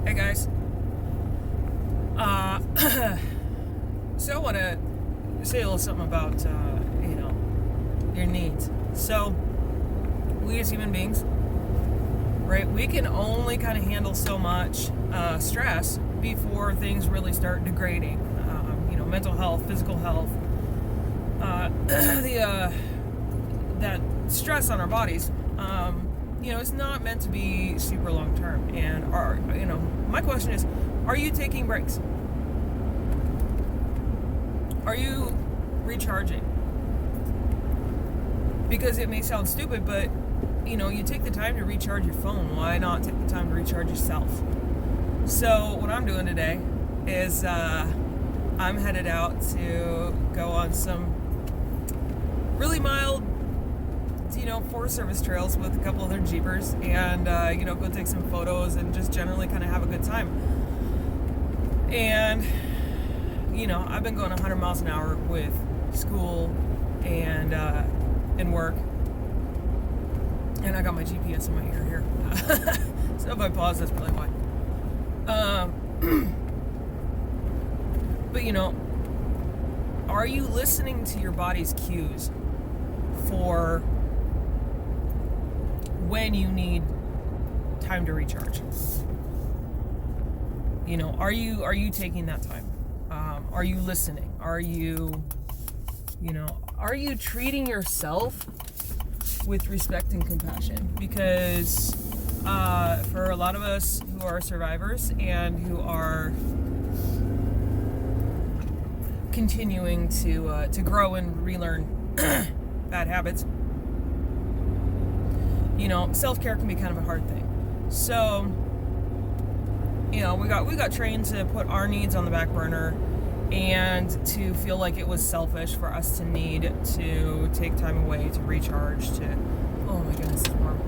Hey guys. So I want to say a little something about, your needs. So, we as human beings, right, we can only kind of handle so much stress before things really start degrading. Mental health, physical health, that stress on our bodies, it's not meant to be super long term. And my question is, are you taking breaks? Are you recharging? Because it may sound stupid, but you take the time to recharge your phone. Why not take the time to recharge yourself? So what I'm doing today is I'm headed out to go on some really mild Forest Service trails with a couple other Jeepers and, go take some photos and just generally kind of have a good time. And, I've been going 100 miles an hour with school and work. And I got my GPS in my ear here. So if I pause, that's probably why. But, are you listening to your body's cues for when you need time to recharge? Are you taking that time? Are you listening? Are you treating yourself with respect and compassion? Because for a lot of us who are survivors and who are continuing to grow and relearn bad habits, self-care can be kind of a hard thing. So, we got trained to put our needs on the back burner and to feel like it was selfish for us to need to take time away to recharge, oh my goodness, it's warm.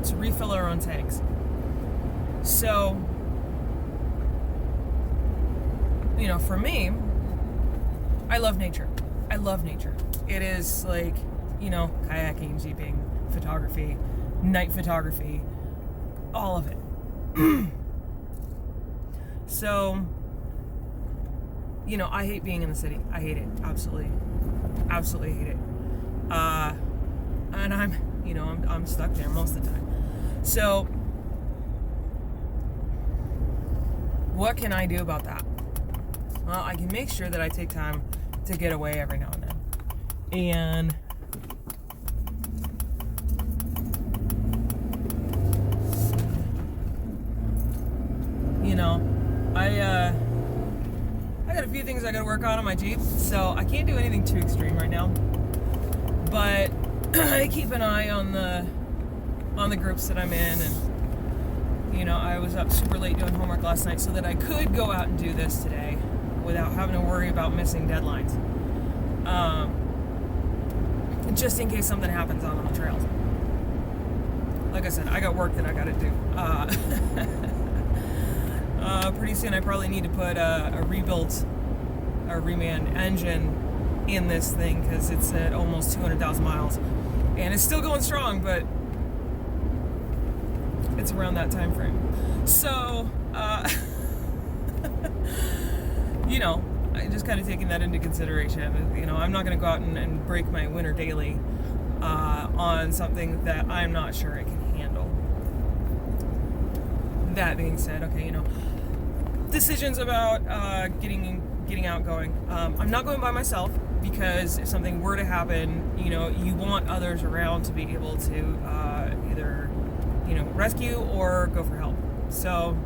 To refill our own tanks. So, for me, I love nature. I love nature. It is like, kayaking, jeeping, photography, night photography, all of it. So, I hate being in the city. I hate it. Absolutely hate it. And I'm stuck there most of the time. So, what can I do about that? Well, I can make sure that I take time to get away every now and then. And I got a few things I gotta work on my Jeep, so I can't do anything too extreme right now. But I keep an eye on the groups that I'm in, and I was up super late doing homework last night so that I could go out and do this today without having to worry about missing deadlines. Just in case something happens out on the trails. Like I said, I got work that I gotta do. Pretty soon I probably need to put a reman engine in this thing because it's at almost 200,000 miles. And it's still going strong, but it's around that time frame. So, I just kind of taking that into consideration. I'm not going to go out and break my winter daily on something that I'm not sure it can handle. That being said, okay, decisions about getting out going. I'm not going by myself because if something were to happen, you want others around to be able to either, rescue or go for help. So,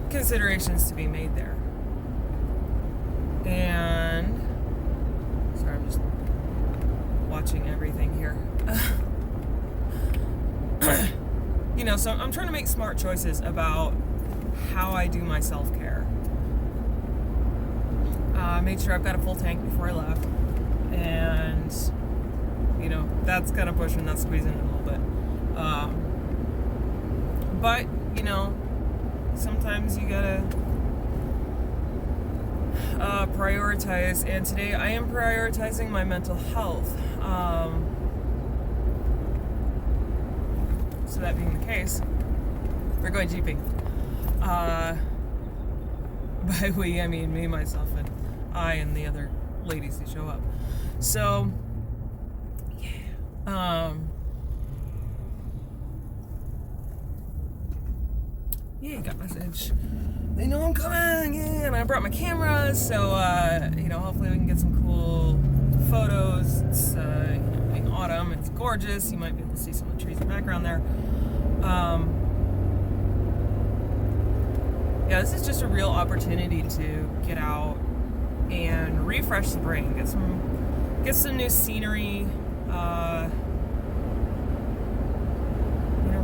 considerations to be made there. And sorry, I'm just watching everything here. So I'm trying to make smart choices about how I do my self-care. I made sure I've got a full tank before I left, and that's kind of pushing, that's squeezing it a little bit. But sometimes you gotta prioritize, and today I am prioritizing my mental health. So that being the case, we're going jeeping. By we, I mean me, myself, and I, and the other ladies who show up. So, yeah. Yeah, got message. They know I'm coming, yeah, and I brought my camera, so, hopefully we can get some cool photos. It's, autumn, it's gorgeous. You might be able to see some of the trees in the background there. This is just a real opportunity to get out and refresh the brain, get some new scenery,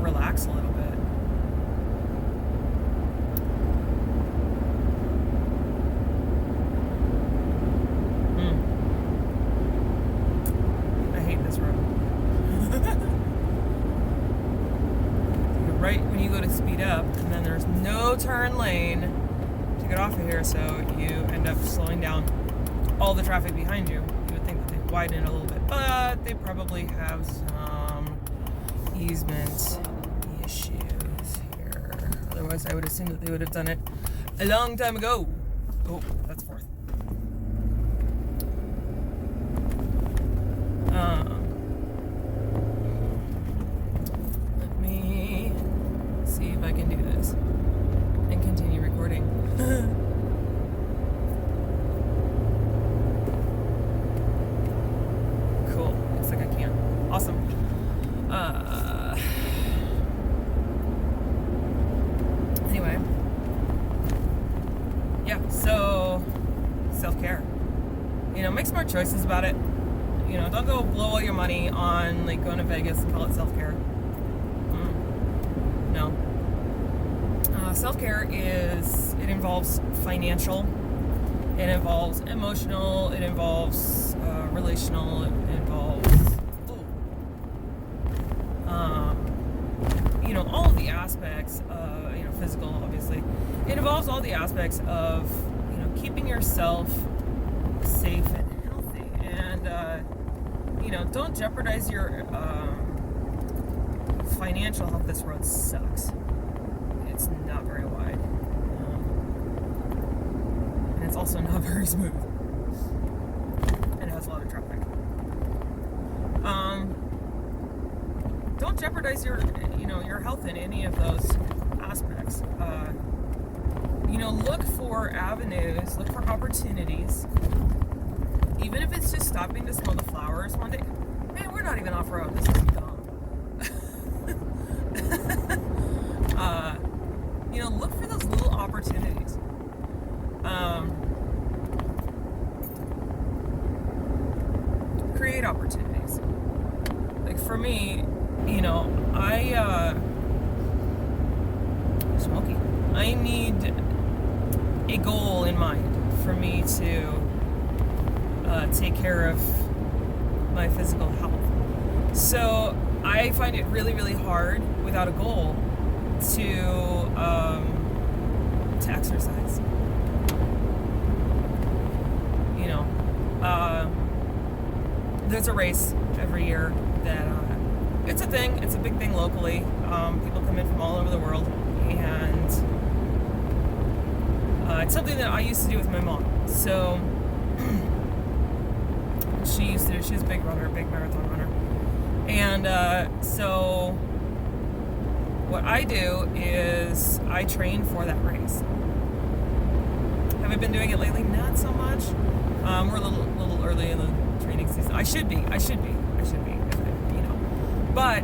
relax a little bit. I hate this road. Right when you go to speed up, and then there's no turn lane to get off of here, so you end up slowing down all the traffic behind you. You would think that they'd widen it a little bit, but they probably have some easement issues here. Otherwise, I would assume that they would have done it a long time ago. Oh, that's fourth. Let me see if I can do this and continue recording. Cool. Looks like I can. Awesome. Anyway. Yeah, so self-care. Make smart choices about it. Don't go blow all your money on going to Vegas and call it self-care. No. Self-care it involves financial, it involves emotional, it involves relational, it involves all of the aspects of, physical, obviously. It involves all the aspects of, keeping yourself safe and healthy. And, don't jeopardize your financial health. This road sucks. It's not very wide. And it's also not very smooth. And it has a lot of traffic. Don't jeopardize your health in any of those aspects. Look for avenues, look for opportunities. Even if it's just stopping to smell the flowers one day. Man, we're not even off-road. This is dumb. Look for those little opportunities. Create opportunities. For me, I need a goal in mind for me to take care of my physical health. So I find it really, really hard without a goal to exercise. There's a race every year that it's a thing. It's a big thing locally. People come in from all over the world, and it's something that I used to do with my mom. So she's a big runner, big marathon runner. And so what I do is I train for that race. Have I been doing it lately? Not so much. We're a little early in the training season. I should be. But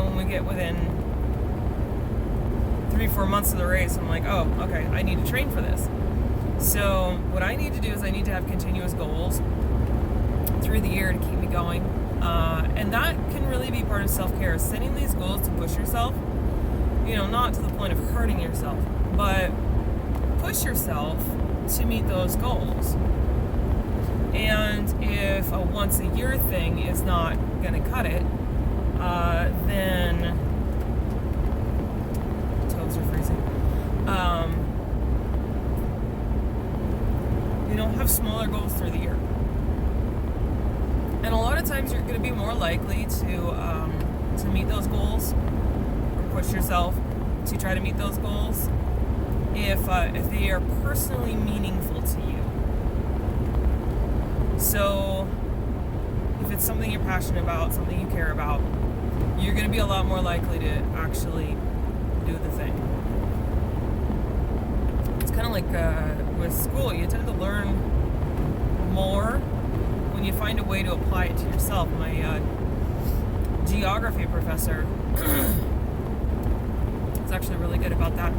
when we get within 3-4 months of the race, I'm like, oh, okay, I need to train for this. So what I need to do is I need to have continuous goals through the year to keep me going. And that can really be part of self-care, setting these goals to push yourself, not to the point of hurting yourself, but push yourself to meet those goals. And if a once a year thing is not going to cut it, then toes are freezing. have smaller goals through the year. And a lot of times you're going to be more likely to meet those goals or push yourself to try to meet those goals if they are personally meaningful to you. So if it's something you're passionate about, something you care about, you're going to be a lot more likely to actually do the thing. It's kind of like with school. You tend to learn more when you find a way to apply it to yourself. My geography professor is actually really good about that.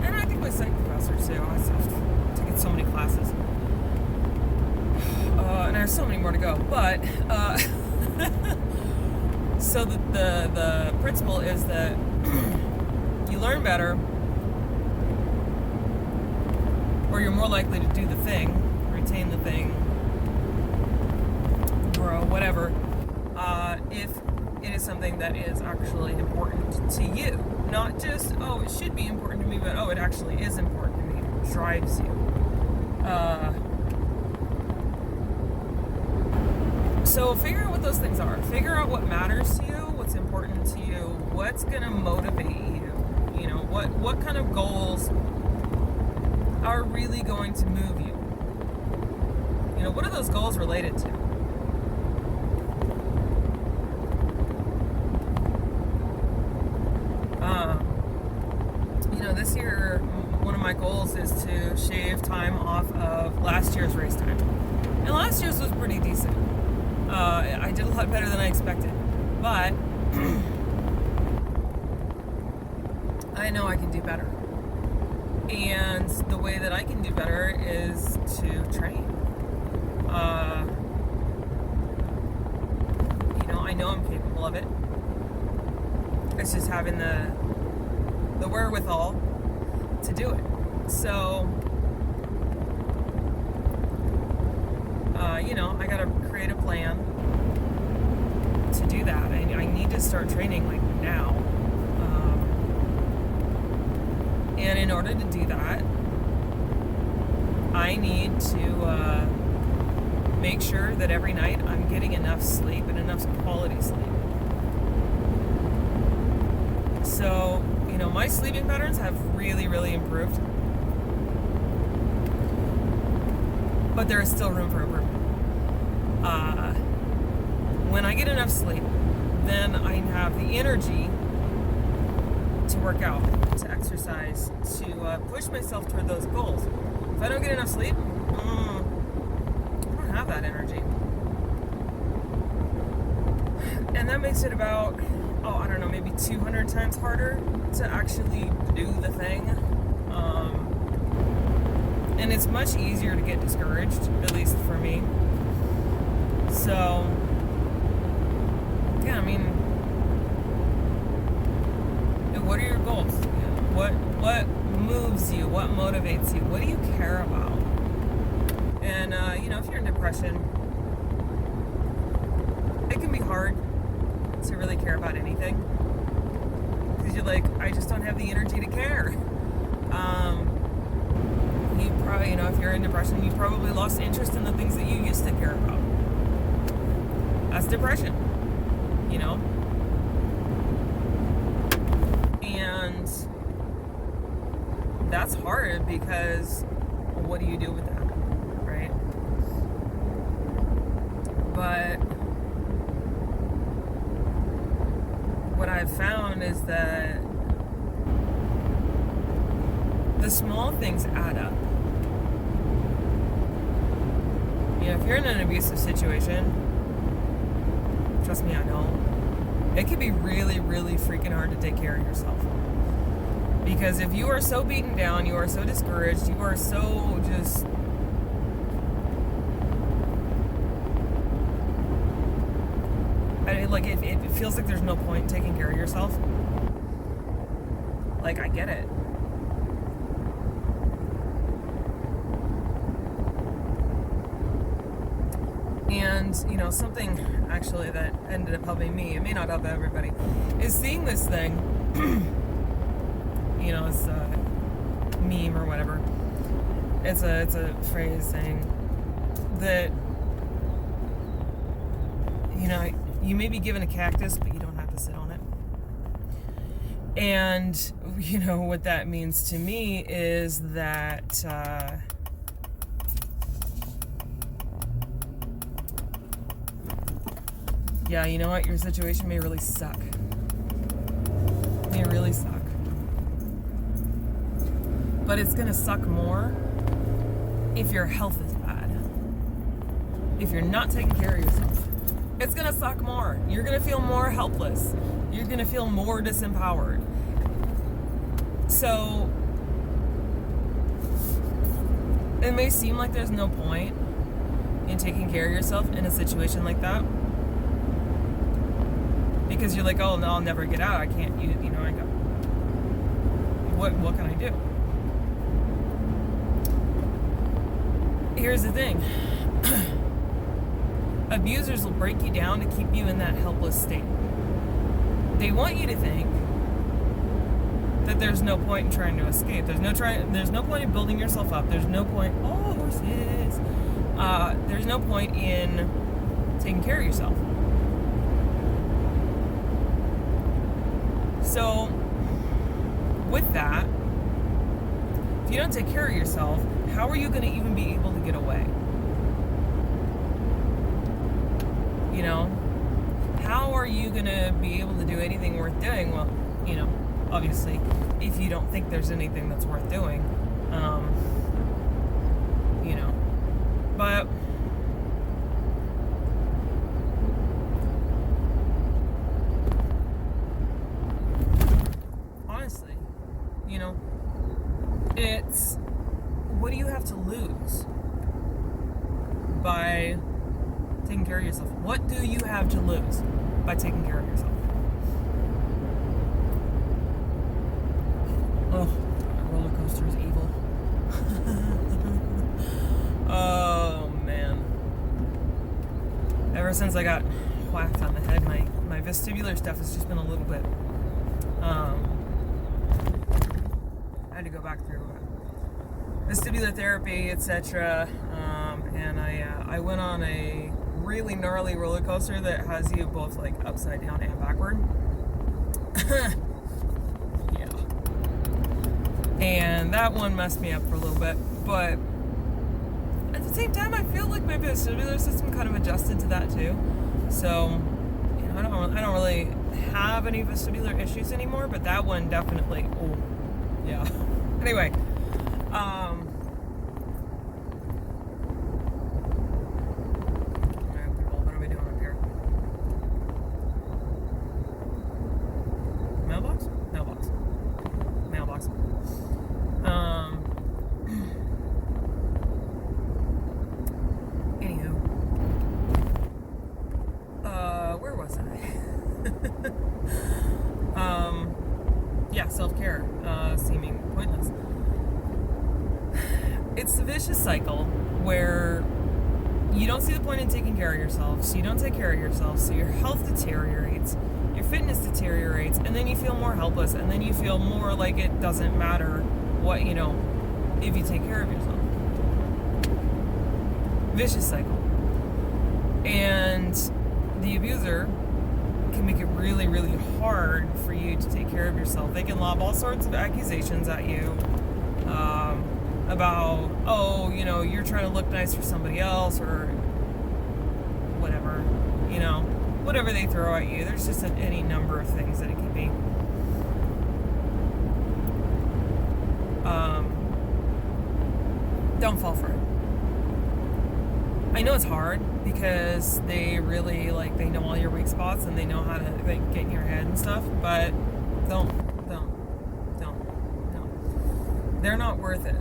And I think my psych professor too. I've taken so many classes. And there's so many more to go. But so the principle is that you learn better, or you're more likely to do the thing, retain the thing, grow, whatever, if it is something that is actually important to you. Not just, oh, it should be important to me, but oh, it actually is important to me. It drives you. So figure out what those things are. Figure out what matters to you, what's important to you, what's going to motivate you. You know, what kind of goals are really going to move you. You know, what are those goals related to? This year, one of my goals is to shave time off of last year's race time. And last year's was pretty decent. I did a lot better than I expected. But I know I can do better. And the way that I can do better is to train. I know I'm capable of it. It's just having the wherewithal to do it. So, I gotta create a plan to do that. I need to start training like now. And in order to do that, I need to make sure that every night I'm getting enough sleep and enough quality sleep. So, my sleeping patterns have really, really improved. But there is still room for improvement. When I get enough sleep, then I have the energy to work out, to exercise, to push myself toward those goals. If I don't get enough sleep, I don't have that energy. And that makes it about, maybe 200 times harder to actually do the thing. And it's much easier to get discouraged, at least for me. So, yeah, what are your goals? What moves you? What motivates you? What do you care about? And, if you're in depression, it can be hard to really care about anything. Because you're like, I just don't have the energy to care. You probably, if you're in depression, you've probably lost interest in the things that you used to care about. That's depression, And that's hard because what do you do with that, right? But what I've found is that the small things add up. If you're in an abusive situation, trust me, I know, it can be really, really freaking hard to take care of yourself. Because if you are so beaten down, you are so discouraged, you are so just... it feels like there's no point in taking care of yourself. I get it. And, something actually that ended up helping me, it may not help everybody, is seeing this thing, it's a meme or whatever, It's a phrase saying that, you know, you may be given a cactus, but you don't have to sit on it. And, you know, what that means to me is that yeah, you know what? Your situation may really suck. May really suck. But it's going to suck more if your health is bad. If you're not taking care of yourself, it's going to suck more. You're going to feel more helpless. You're going to feel more disempowered. So, it may seem like there's no point in taking care of yourself in a situation like that. Because you're like, oh, no, I'll never get out. I can't, you know, I got, what can I do? Here's the thing. Abusers will break you down to keep you in that helpless state. They want you to think that there's no point in trying to escape. There's no point in building yourself up. There's no point, oh, horses. There's no point in taking care of yourself. So, with that, if you don't take care of yourself, how are you going to even be able to get away? You know? How are you going to be able to do anything worth doing? Well, you know, obviously, if you don't think there's anything that's worth doing, you know. But honestly, you know, it's, what do you have to lose by taking care of yourself? What do you have to lose by taking care of yourself? Oh, a roller coaster is evil. Oh, man. Ever since I got whacked on the head, my vestibular stuff has just been a little bit, I had to go back through vestibular therapy, etc. And I went on a really gnarly roller coaster that has you both like upside down and backward. Yeah. And that one messed me up for a little bit, but at the same time, I feel like my vestibular system kind of adjusted to that too. So, you know, I don't really have any vestibular issues anymore, but that one definitely. Oh, yeah. Anyway, what are we doing up here? Mailbox. Anywho, where was I? Yeah, self-care, seeming pointless. It's the vicious cycle where you don't see the point in taking care of yourself, so you don't take care of yourself, so your health deteriorates, your fitness deteriorates, and then you feel more helpless, and then you feel more like it doesn't matter what, you know, if you take care of yourself. Vicious cycle. And the abuser can make it really, really hard for you to take care of yourself. They can lob all sorts of accusations at you about, oh, you know, you're trying to look nice for somebody else, or whatever, you know, whatever they throw at you. There's just any number of things that it can be. Don't fall for it. I know it's hard because they really, like, they know all your weak spots and they know how to, like, get in your head and stuff, but don't. They're not worth it.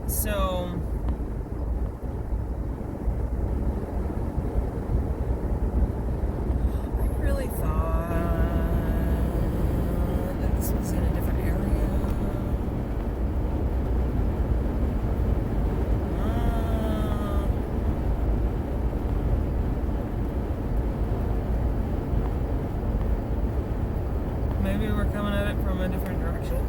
So, I really thought that this was in a different area. Maybe we're coming at it from a different direction.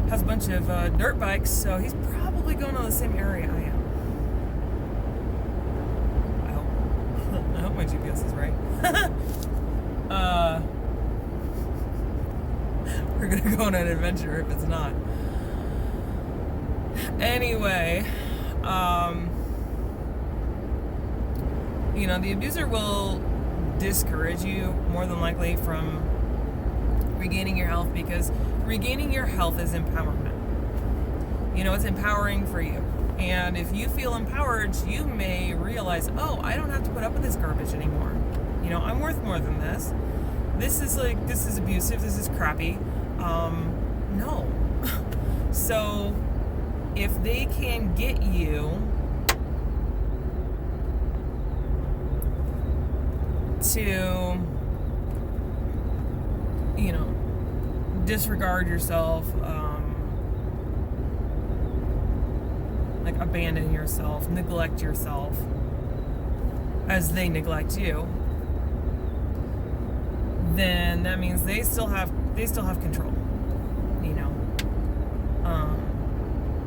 has a bunch of dirt bikes, so he's probably going to the same area I am. I hope my GPS is right. We're gonna go on an adventure if it's not. Anyway, the abuser will discourage you more than likely from regaining your health, because regaining your health is empowerment. It's empowering for you. And if you feel empowered, you may realize, oh, I don't have to put up with this garbage anymore. I'm worth more than this. This is abusive. This is crappy. No. So if they can get you to, disregard yourself, abandon yourself, neglect yourself as they neglect you, then that means they still have control.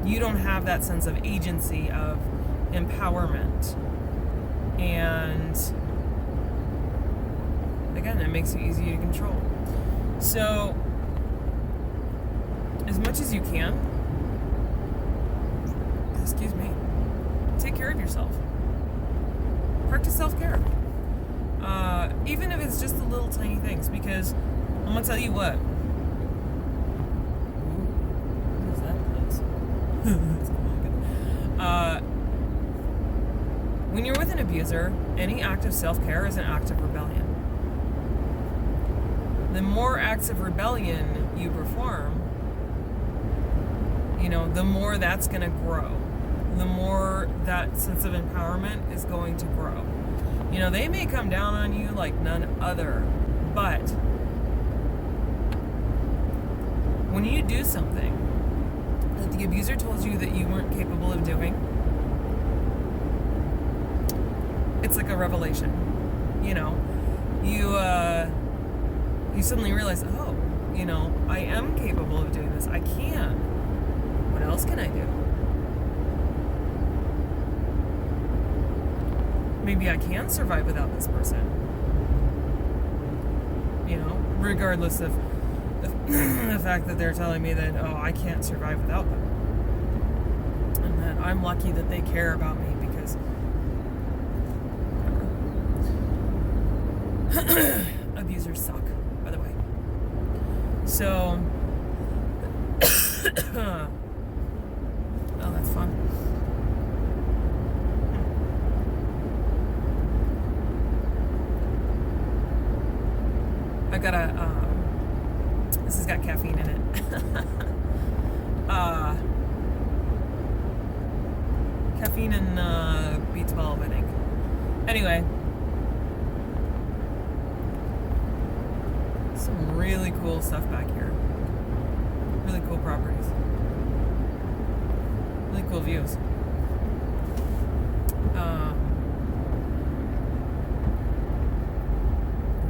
You don't have that sense of agency, of empowerment, and again, it makes you easy to control. So as much as you can, take care of yourself. Practice self-care. Even if it's just the little tiny things, because I'm going to tell you what. What is that place? When you're with an abuser, any act of self-care is an act of rebellion. The more acts of rebellion you perform, the more that's going to grow. The more that sense of empowerment is going to grow. They may come down on you like none other, but when you do something that the abuser told you that you weren't capable of doing, it's like a revelation. You suddenly realize, oh, I am capable of doing this. I can. What else can I do? Maybe I can survive without this person. Regardless of the fact that they're telling me that, oh, I can't survive without them. And that I'm lucky that they care about me, because whatever. Abusers suck, by the way. So, oh, that's fun. I got this has got caffeine in it. Caffeine and B12, I think. Anyway, some really cool stuff back here. Really cool properties. Really cool views.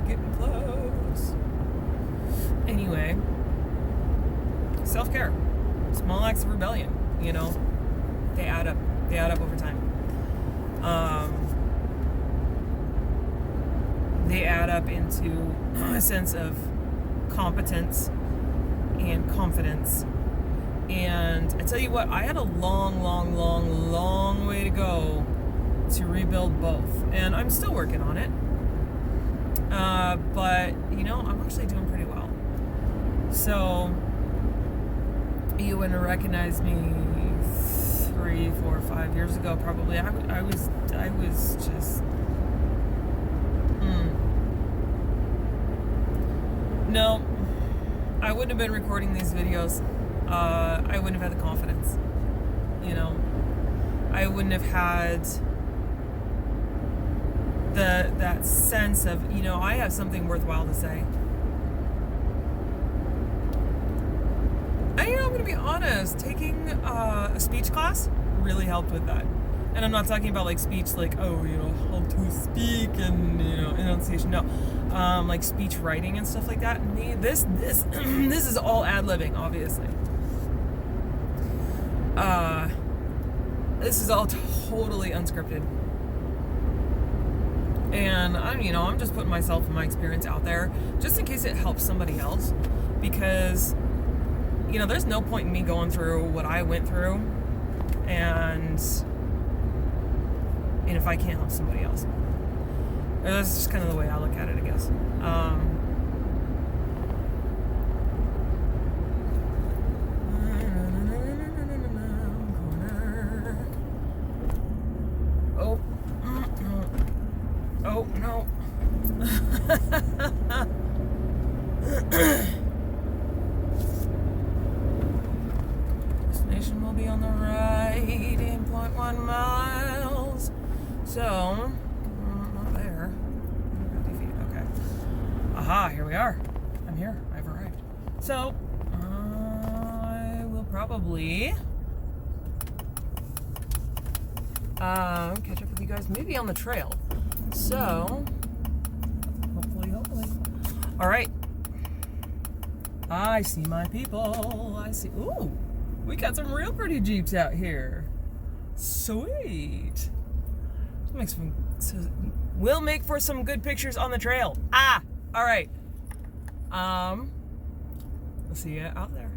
Getting close. Anyway, self-care. Small acts of rebellion, they add up. They add up over time. They add up into a sense of competence and confidence. And I tell you what, I had a long way to go to rebuild both. And I'm still working on it. But, I'm actually doing pretty well. So, you wouldn't have recognized me 3, 4, 5 years ago, probably. I was just... No, I wouldn't have been recording these videos. I wouldn't have had the confidence. I wouldn't have had that sense of, I have something worthwhile to say. And I'm going to be honest, taking a speech class really helped with that. And I'm not talking about like speech, like, how to speak and, enunciation. No, like speech writing and stuff like that. This is all ad-libbing, obviously. This is all totally unscripted. And I'm just putting myself and my experience out there just in case it helps somebody else. Because, there's no point in me going through what I went through and if I can't help somebody else. That's just kind of the way I look at it, I guess. Oh, no. Destination will be on the right, 8.1 miles. So, not there. 50 feet, okay. Aha, here we are. I'm here. I've arrived. So, I will probably catch up with you guys maybe on the trail. So, hopefully. All right. I see my people. Ooh, we got some real pretty Jeeps out here. Sweet. We'll make for some good pictures on the trail. All right. We'll see you out there.